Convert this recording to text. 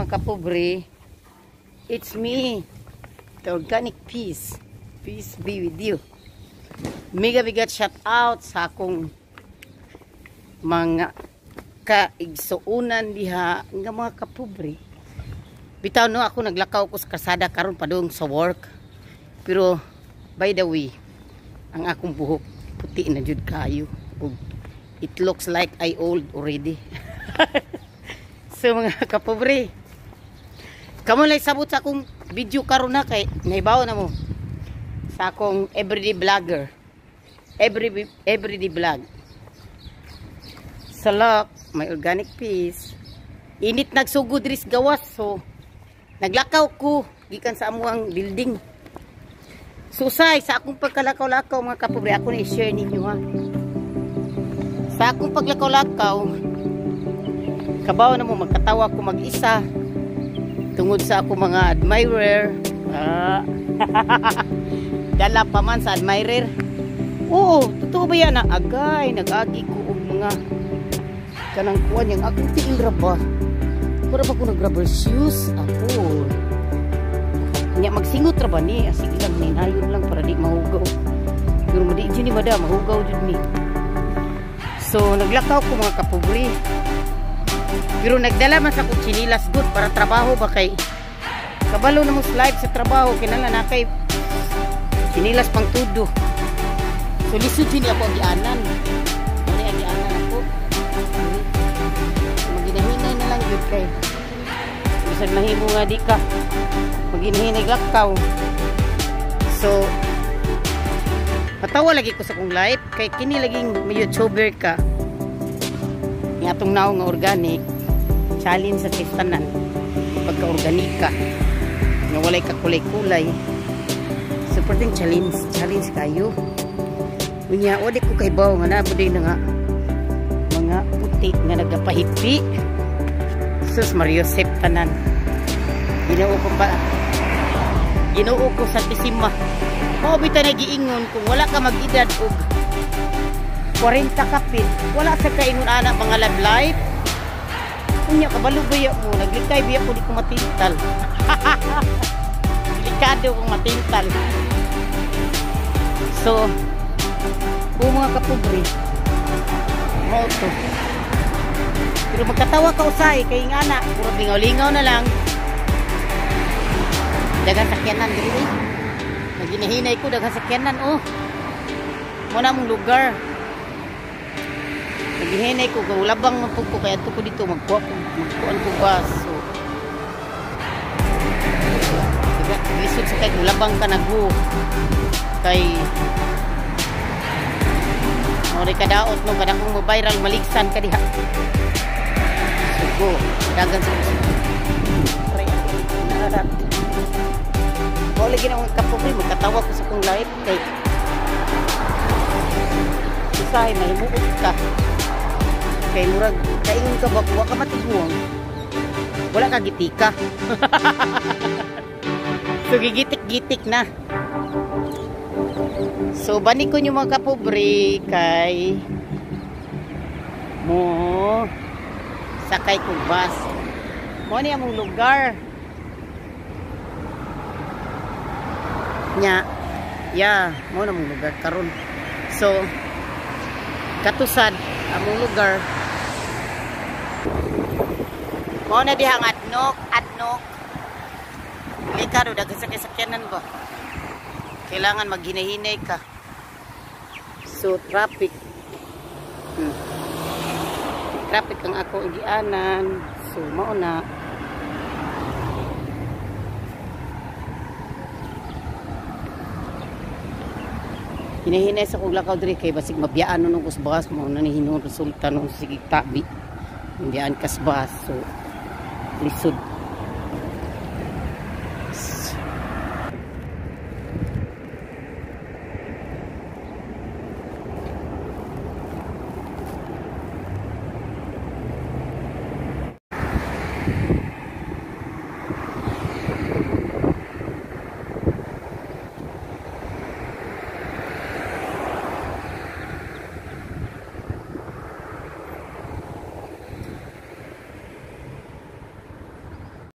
mga kapobre. It's me, the Organic Peace. Peace be with you. Mega bigat shout out sa akong mga kaigsuunan diha nga mga kapobre. Bitaw no, ako naglakaw ko sa kasada karon pa doon sa work. Pero by the way, ang akong buhok puti na jud kayo. It looks like I old already. So mga kapobre, kamo lay sabot sa akong video karon na kay nahibaw na mo sa akong everyday vlogger. Everyday vlog. Salak, may Organic Peace. Init nagsugod ris gawas, so naglakaw ko gikan sa amuang building. Susay sa akong pagkalakaw-lakaw mga kapobre, ako na i-share ninyo ha. Sa akong paglakaw-lakaw, kabaw na mo magkatawa ko mag-isa tungod sa akong mga admirer. Dala pa man sa admirer. Oo, totoo ba yan? Agay, nag-agi ko og mga kanang kuwan yung akong tiin raba. Kura ba ko nag-rubber shoes? Ako. Nya magsingot raba ni. Sige lang, ninayon lang para di mahugaw. Pero madi dyan ni madam, mahugaw dyan ni. So, naglakaw ko mga kapobre. Pero nagdala man sa akong chinilas good para trabaho ba kay kabalo na mo slide sa trabaho. Kinala na kay chinilas pang tudo. So, lisod din ako agianan. Ano agianan ako? Maginahinay na lang yun kay. Bisan mahimo nga di ka. Maginahinay lakaw. So, patawa lagi ko sa kong live. Kay kini laging may YouTuber ka. Yung atong naong nga organic. Challenge sa kistanan. Pagka-organika. Nga walay ka kulay-kulay. Super ting challenge. Challenge kayo. Unya, wadi ko kay baw nga nabuday na nga mga puti nga nagapahiti. Sus Mario Sep tanan. Ginoo ko sa Tisima. Mao bitaw na giingon kung wala ka mag-edad og 40 kapit, wala sa kaingon ana mga love life. Unya kabalo baya mo, naglikay biya ko di ko matintal. Delikado kong matintal. So, mga kapobre, mao to. Pero magkatawa ka usay kay nga ana, puro lingaw-lingaw na lang. Daghang sakyanan diri. Naginahinay ko daghang sakyanan oh. Muna mong lugar. Naginahinay ko gulabang man pug ko kay adto ko dito magkuan ko bus. So, lisod sa kay gulabang ka naggo. Kay ori kadaot no kada kong viral maligsan ka diha. Sugo, dagan sa narat. Mo lagi na mga kapobre, magkatawa ko sa kong live kay usay mahimuot ka. Kay murag kaingon ka ba wa ka matiguang. Wala ka gitika. So gigitik-gitik na. So, bani ko nyo mga kapobre kay mo sakay ko bus. Mo niya mong lugar. Nya, mo na mong lugar karon. So, katusad among lugar. Mo na dihang adnok. Likado dagan sa sakyanan ba? Kailangan maghinahinay ka. So, traffic. Traffic ang ako igianan. So, mauna. Hinahinay sa kong lakaw diri kay basig mabiyaan nung kusbas. Mauna ni hinong resulta nung sige tabi. Mabiyaan kasbas. So, lisod.